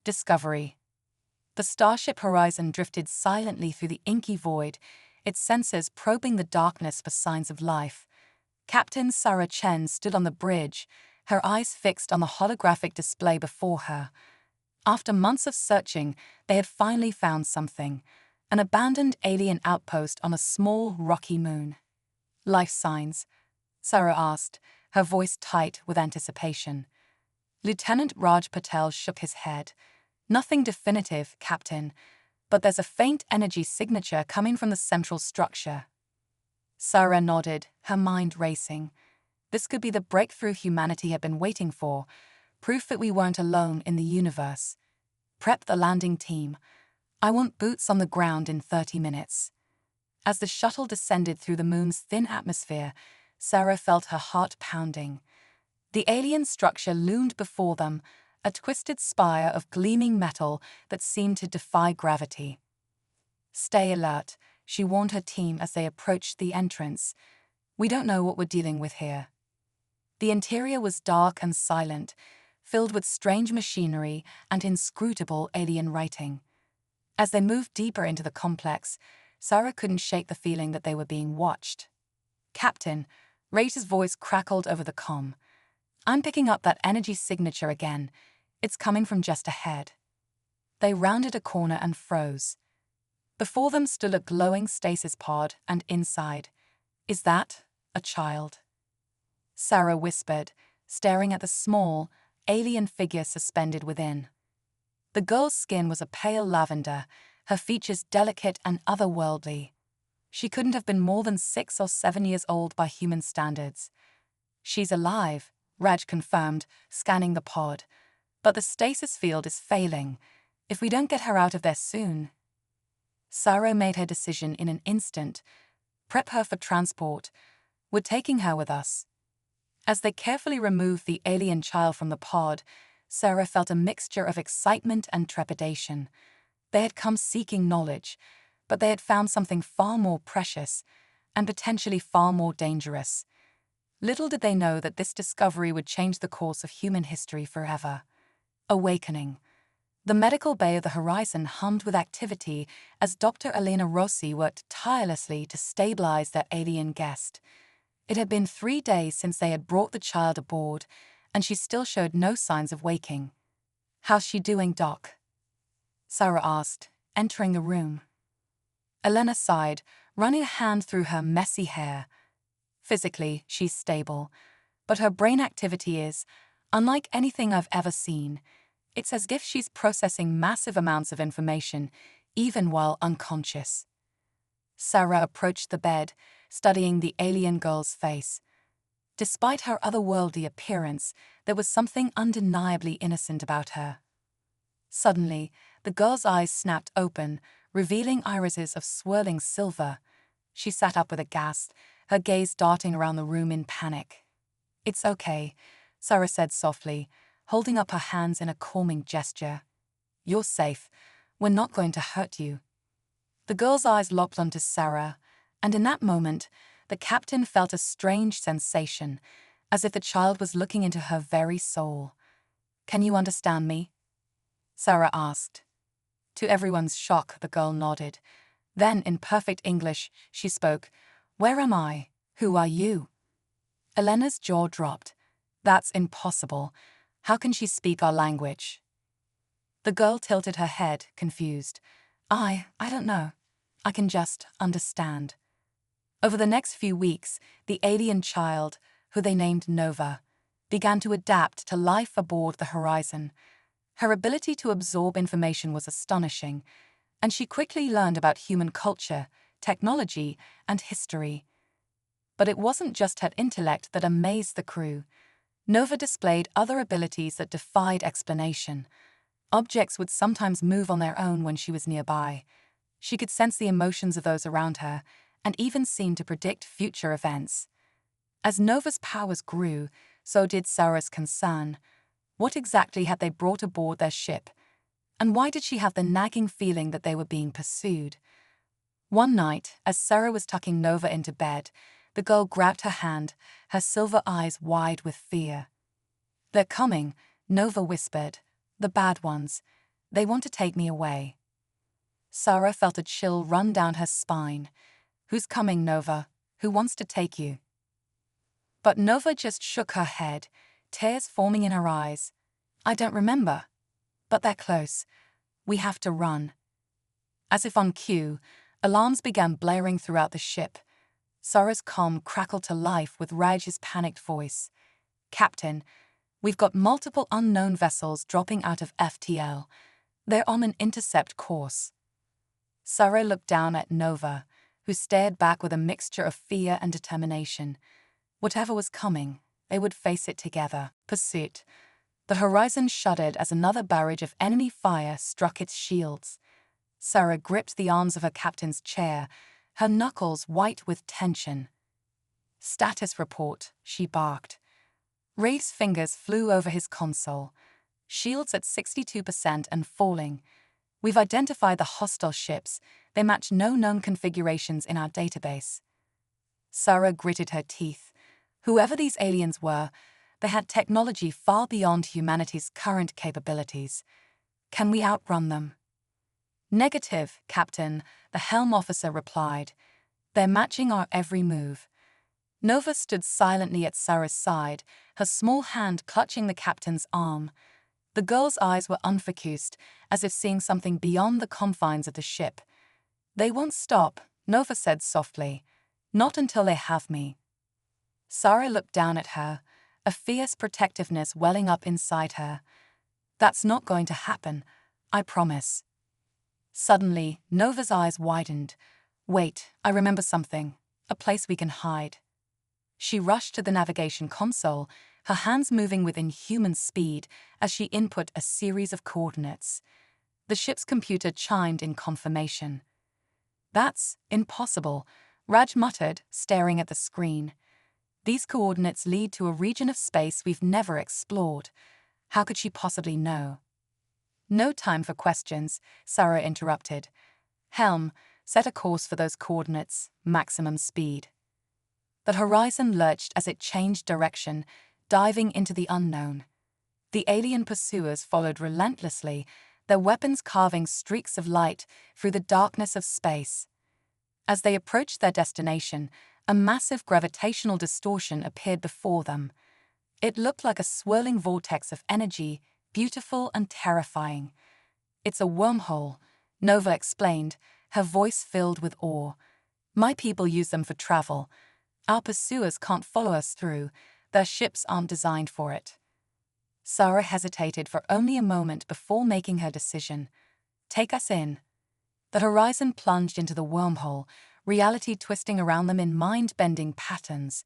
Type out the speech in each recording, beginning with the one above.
Discovery. The starship Horizon drifted silently through the inky void, its sensors probing the darkness for signs of life. Captain Sarah Chen stood on the bridge, her eyes fixed on the holographic display before her. After months of searching, they had finally found something, an abandoned alien outpost on a small, rocky moon. Life signs? Sarah asked, her voice tight with anticipation. Lieutenant Raj Patel shook his head. Nothing definitive, Captain, but there's a faint energy signature coming from the central structure. Sarah nodded, her mind racing. This could be the breakthrough humanity had been waiting for, proof that we weren't alone in the universe. Prep the landing team. I want boots on the ground in 30 minutes. As the shuttle descended through the moon's thin atmosphere, Sarah felt her heart pounding. The alien structure loomed before them, a twisted spire of gleaming metal that seemed to defy gravity. Stay alert, she warned her team as they approached the entrance. We don't know what we're dealing with here. The interior was dark and silent, filled with strange machinery and inscrutable alien writing. As they moved deeper into the complex, Sarah couldn't shake the feeling that they were being watched. Captain, Ray's voice crackled over the comm. I'm picking up that energy signature again. It's coming from just ahead. They rounded a corner and froze. Before them stood a glowing stasis pod, and inside, is that a child? Sarah whispered, staring at the small, alien figure suspended within. The girl's skin was a pale lavender, her features delicate and otherworldly. She couldn't have been more than 6 or 7 years old by human standards. She's alive, Raj confirmed, scanning the pod. But the stasis field is failing. If we don't get her out of there soon... Sarah made her decision in an instant. Prep her for transport. We're taking her with us. As they carefully removed the alien child from the pod, Sarah felt a mixture of excitement and trepidation. They had come seeking knowledge, but they had found something far more precious and potentially far more dangerous. Little did they know that this discovery would change the course of human history forever. Awakening. The medical bay of the Horizon hummed with activity as Dr. Elena Rossi worked tirelessly to stabilize their alien guest. It had been 3 days since they had brought the child aboard, and she still showed no signs of waking. How's she doing, Doc? Sarah asked, entering the room. Elena sighed, running a hand through her messy hair. Physically, she's stable, but her brain activity is, unlike anything I've ever seen. It's as if she's processing massive amounts of information, even while unconscious. Sarah approached the bed, studying the alien girl's face. Despite her otherworldly appearance, there was something undeniably innocent about her. Suddenly, the girl's eyes snapped open, revealing irises of swirling silver. She sat up with a gasp, her gaze darting around the room in panic. It's okay, Sarah said softly, holding up her hands in a calming gesture. You're safe. We're not going to hurt you. The girl's eyes locked onto Sarah, and in that moment, the captain felt a strange sensation, as if the child was looking into her very soul. Can you understand me? Sarah asked. To everyone's shock, the girl nodded. Then, in perfect English, she spoke, Where am I? Who are you? Elena's jaw dropped. That's impossible. How can she speak our language? The girl tilted her head, confused. I don't know. I can just understand. Over the next few weeks, the alien child, who they named Nova, began to adapt to life aboard the Horizon. Her ability to absorb information was astonishing, and she quickly learned about human culture, technology, and history. But it wasn't just her intellect that amazed the crew. Nova displayed other abilities that defied explanation. Objects would sometimes move on their own when she was nearby. She could sense the emotions of those around her, and even seemed to predict future events. As Nova's powers grew, so did Sarah's concern. What exactly had they brought aboard their ship? And why did she have the nagging feeling that they were being pursued? One night, as Sarah was tucking Nova into bed, the girl grabbed her hand, her silver eyes wide with fear. They're coming, Nova whispered. The bad ones. They want to take me away. Sarah felt a chill run down her spine. Who's coming, Nova? Who wants to take you? But Nova just shook her head, tears forming in her eyes. I don't remember. But they're close. We have to run. As if on cue, alarms began blaring throughout the ship. Sarah's comm crackled to life with Raj's panicked voice. Captain, we've got multiple unknown vessels dropping out of FTL. They're on an intercept course. Sarah looked down at Nova, who stared back with a mixture of fear and determination. Whatever was coming, they would face it together. Pursuit. The horizon shuddered as another barrage of enemy fire struck its shields. Sarah gripped the arms of her captain's chair, her knuckles white with tension. Status report, she barked. Rafe's fingers flew over his console. Shields at 62% and falling. We've identified the hostile ships. They match no known configurations in our database. Sarah gritted her teeth. Whoever these aliens were, they had technology far beyond humanity's current capabilities. Can we outrun them? Negative, Captain, the helm officer replied. They're matching our every move. Nova stood silently at Sarah's side, her small hand clutching the captain's arm. The girl's eyes were unfocused, as if seeing something beyond the confines of the ship. They won't stop, Nova said softly. Not until they have me. Sarah looked down at her, a fierce protectiveness welling up inside her. That's not going to happen, I promise. Suddenly, Nova's eyes widened. Wait, I remember something. A place we can hide. She rushed to the navigation console, her hands moving with inhuman speed as she input a series of coordinates. The ship's computer chimed in confirmation. That's impossible, Raj muttered, staring at the screen. These coordinates lead to a region of space we've never explored. How could she possibly know? No time for questions, Sarah interrupted. Helm, set a course for those coordinates, maximum speed. The horizon lurched as it changed direction, diving into the unknown. The alien pursuers followed relentlessly, their weapons carving streaks of light through the darkness of space. As they approached their destination, a massive gravitational distortion appeared before them. It looked like a swirling vortex of energy, beautiful and terrifying. It's a wormhole, Nova explained, her voice filled with awe. My people use them for travel. Our pursuers can't follow us through. Their ships aren't designed for it. Sarah hesitated for only a moment before making her decision. Take us in. The horizon plunged into the wormhole, reality twisting around them in mind-bending patterns.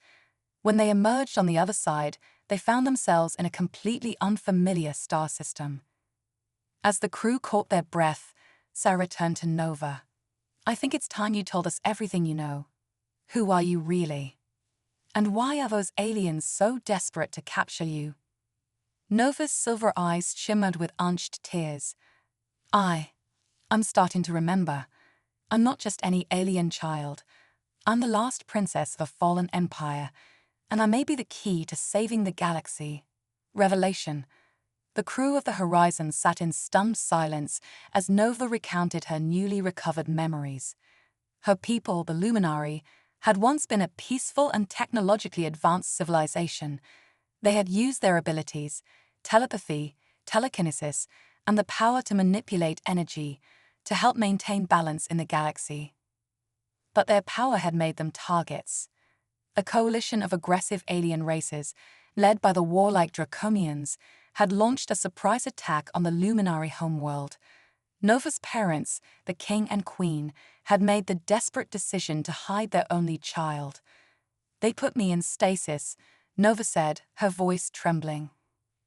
When they emerged on the other side, they found themselves in a completely unfamiliar star system. As the crew caught their breath, Sarah turned to Nova. I think it's time you told us everything you know. Who are you really? And why are those aliens so desperate to capture you? Nova's silver eyes shimmered with unshed tears. I'm starting to remember. I'm not just any alien child. I'm the last princess of a fallen empire, and I may be the key to saving the galaxy. Revelation. The crew of the Horizon sat in stunned silence as Nova recounted her newly recovered memories. Her people, the Luminari, had once been a peaceful and technologically advanced civilization. They had used their abilities, telepathy, telekinesis, and the power to manipulate energy to help maintain balance in the galaxy. But their power had made them targets. A coalition of aggressive alien races, led by the warlike Draconians, had launched a surprise attack on the Luminary homeworld. Nova's parents, the king and queen, had made the desperate decision to hide their only child. They put me in stasis, Nova said, her voice trembling.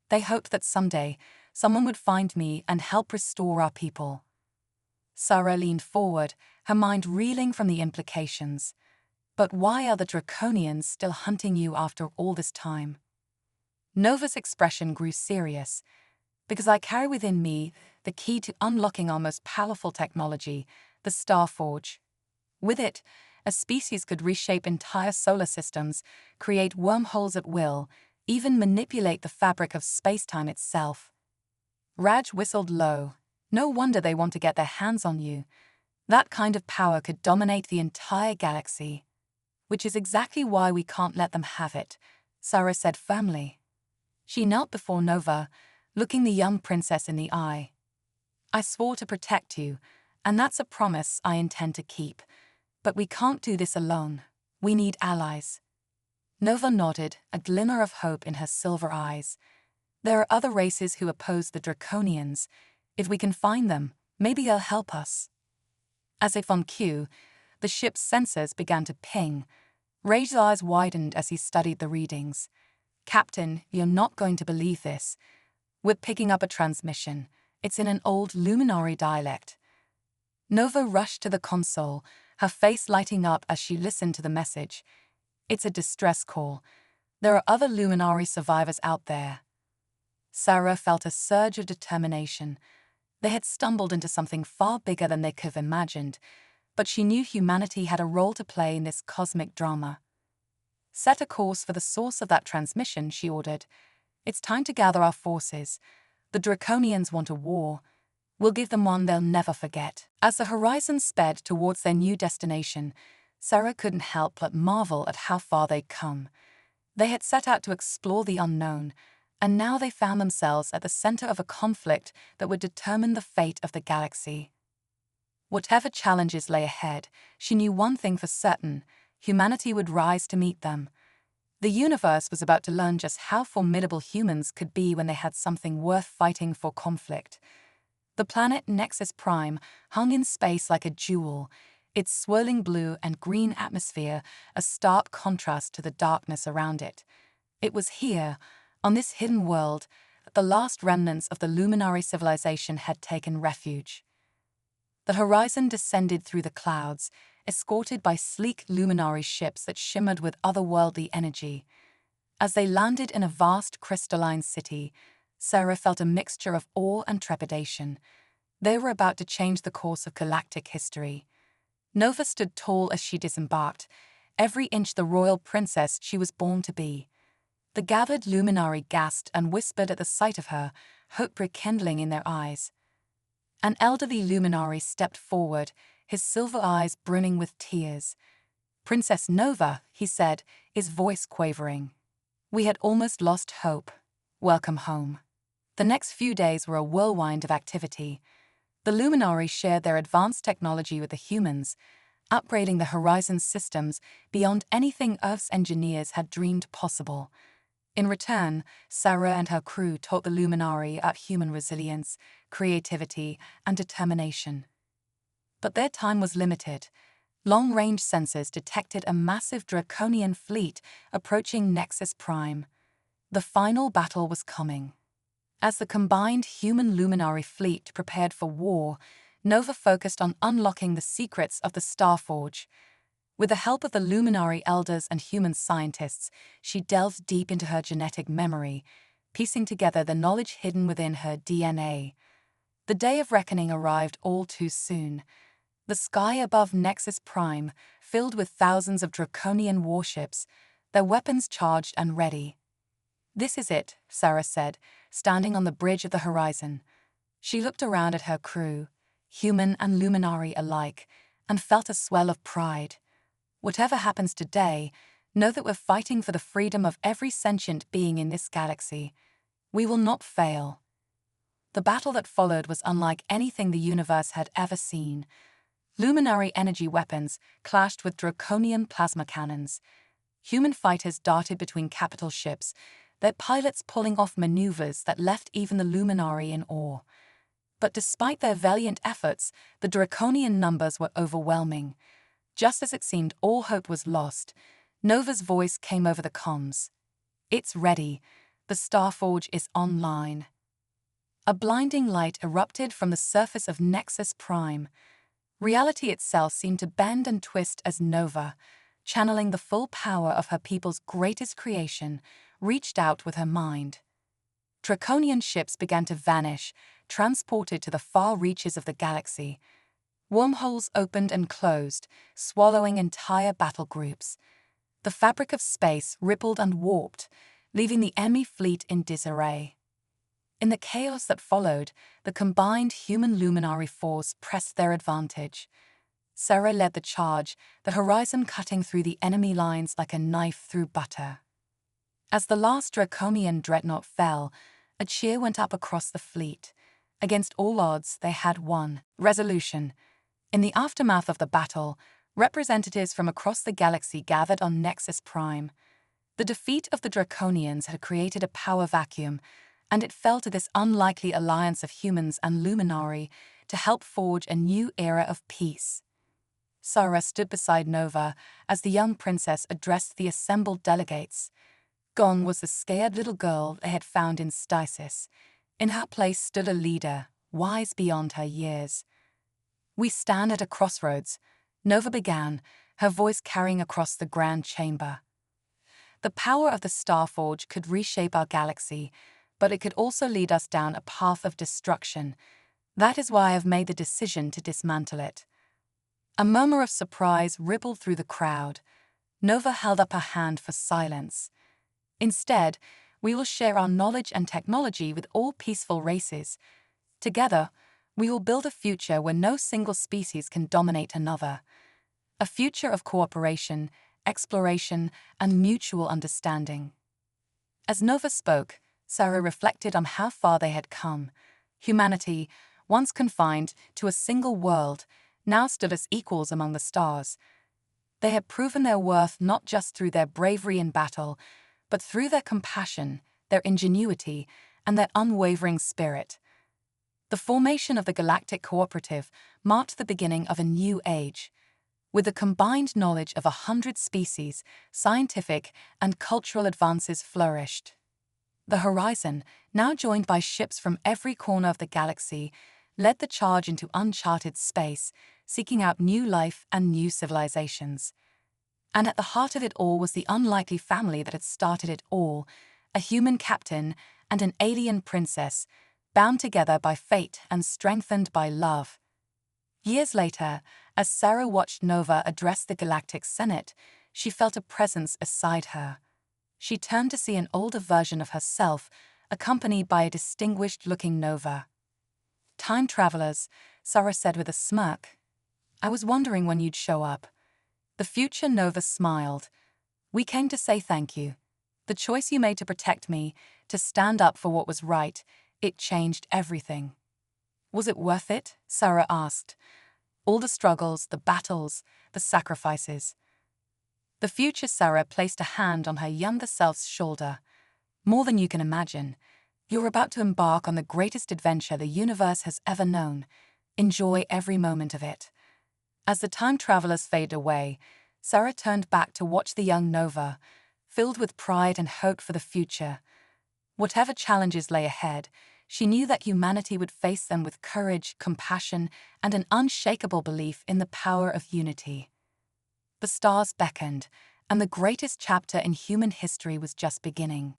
They hoped that someday someone would find me and help restore our people. Sarah leaned forward, her mind reeling from the implications. But why are the Draconians still hunting you after all this time? Nova's expression grew serious. Because I carry within me the key to unlocking our most powerful technology, the Starforge. With it, a species could reshape entire solar systems, create wormholes at will, even manipulate the fabric of space-time itself. Raj whistled low. No wonder they want to get their hands on you. That kind of power could dominate the entire galaxy. Which is exactly why we can't let them have it, Sarah said firmly. She knelt before Nova, looking the young princess in the eye. I swore to protect you, and that's a promise I intend to keep. But we can't do this alone. We need allies. Nova nodded, a glimmer of hope in her silver eyes. There are other races who oppose the Draconians. If we can find them, maybe they'll help us. As if on cue, the ship's sensors began to ping. Ray's eyes widened as he studied the readings. Captain, you're not going to believe this. We're picking up a transmission. It's in an old Luminary dialect. Nova rushed to the console, her face lighting up as she listened to the message. It's a distress call. There are other Luminary survivors out there. Sarah felt a surge of determination. They had stumbled into something far bigger than they could have imagined, but she knew humanity had a role to play in this cosmic drama. Set a course for the source of that transmission, she ordered. It's time to gather our forces. The Draconians want a war. We'll give them one they'll never forget. As the horizon sped towards their new destination, Sarah couldn't help but marvel at how far they'd come. They had set out to explore the unknown, and now they found themselves at the center of a conflict that would determine the fate of the galaxy. Whatever challenges lay ahead, she knew one thing for certain: humanity would rise to meet them. The universe was about to learn just how formidable humans could be when they had something worth fighting for. Conflict. The planet Nexus Prime hung in space like a jewel, its swirling blue and green atmosphere a stark contrast to the darkness around it. It was here, on this hidden world, that the last remnants of the Luminary civilization had taken refuge. The horizon descended through the clouds, escorted by sleek Luminary ships that shimmered with otherworldly energy. As they landed in a vast crystalline city, Sarah felt a mixture of awe and trepidation. They were about to change the course of galactic history. Nova stood tall as she disembarked, every inch the royal princess she was born to be. The gathered Luminary gasped and whispered at the sight of her, hope rekindling in their eyes. An elderly Luminary stepped forward, his silver eyes brimming with tears. "Princess Nova," he said, his voice quavering. "We had almost lost hope. Welcome home." The next few days were a whirlwind of activity. The Luminari shared their advanced technology with the humans, upgrading the Horizon's systems beyond anything Earth's engineers had dreamed possible. In return, Sarah and her crew taught the Luminari about human resilience, creativity, and determination. But their time was limited. Long-range sensors detected a massive Draconian fleet approaching Nexus Prime. The final battle was coming. As the combined human Luminary fleet prepared for war, Nova focused on unlocking the secrets of the Starforge. With the help of the Luminary elders and human scientists, she delved deep into her genetic memory, piecing together the knowledge hidden within her DNA. The day of reckoning arrived all too soon. The sky above Nexus Prime filled with thousands of Draconian warships, their weapons charged and ready. "This is it," Sarah said, standing on the bridge of the horizon. She looked around at her crew, human and Luminary alike, and felt a swell of pride. Whatever happens today, know that we're fighting for the freedom of every sentient being in this galaxy. We will not fail. The battle that followed was unlike anything the universe had ever seen. Luminary energy weapons clashed with Draconian plasma cannons. Human fighters darted between capital ships, their pilots pulling off maneuvers that left even the Luminary in awe. But despite their valiant efforts, the Draconian numbers were overwhelming. Just as it seemed all hope was lost, Nova's voice came over the comms. "It's ready. The Starforge is online." A blinding light erupted from the surface of Nexus Prime. Reality itself seemed to bend and twist as Nova, channeling the full power of her people's greatest creation, reached out with her mind. Draconian ships began to vanish, transported to the far reaches of the galaxy. Wormholes opened and closed, swallowing entire battle groups. The fabric of space rippled and warped, leaving the enemy fleet in disarray. In the chaos that followed, the combined human luminary force pressed their advantage. Sarah led the charge, the horizon cutting through the enemy lines like a knife through butter. As the last draconian dreadnought fell, a cheer went up across the fleet. Against all odds, they had won. Resolution. In the aftermath of the battle, representatives from across the galaxy gathered on Nexus Prime. The defeat of the Draconians had created a power vacuum, and it fell to this unlikely alliance of humans and Luminari to help forge a new era of peace. Sarah stood beside Nova as the young princess addressed the assembled delegates. Gone was the scared little girl they had found in stasis. In her place stood a leader, wise beyond her years. "We stand at a crossroads," Nova began, her voice carrying across the grand chamber. "The power of the Starforge could reshape our galaxy, but it could also lead us down a path of destruction. That is why I have made the decision to dismantle it." A murmur of surprise rippled through the crowd. Nova held up her hand for silence. "Instead, we will share our knowledge and technology with all peaceful races. Together, we will build a future where no single species can dominate another. A future of cooperation, exploration, and mutual understanding." As Nova spoke, Sarah reflected on how far they had come. Humanity, once confined to a single world, now stood as equals among the stars. They had proven their worth not just through their bravery in battle, but through their compassion, their ingenuity, and their unwavering spirit. The formation of the Galactic Cooperative marked the beginning of a new age. With the combined knowledge of 100 species, scientific and cultural advances flourished. The Horizon, now joined by ships from every corner of the galaxy, led the charge into uncharted space, seeking out new life and new civilizations. And at the heart of it all was the unlikely family that had started it all, a human captain and an alien princess, bound together by fate and strengthened by love. Years later, as Sarah watched Nova address the Galactic Senate, she felt a presence beside her. She turned to see an older version of herself, accompanied by a distinguished-looking Nova. "Time travelers," Sarah said with a smirk. "I was wondering when you'd show up." The future Nova smiled. "We came to say thank you. The choice you made to protect me, to stand up for what was right, it changed everything." "Was it worth it?" Sarah asked. "All the struggles, the battles, the sacrifices." The future Sarah placed a hand on her younger self's shoulder. "More than you can imagine. You're about to embark on the greatest adventure the universe has ever known. Enjoy every moment of it." As the time travelers faded away, Sarah turned back to watch the young Nova, filled with pride and hope for the future. Whatever challenges lay ahead, she knew that humanity would face them with courage, compassion, and an unshakable belief in the power of unity. The stars beckoned, and the greatest chapter in human history was just beginning.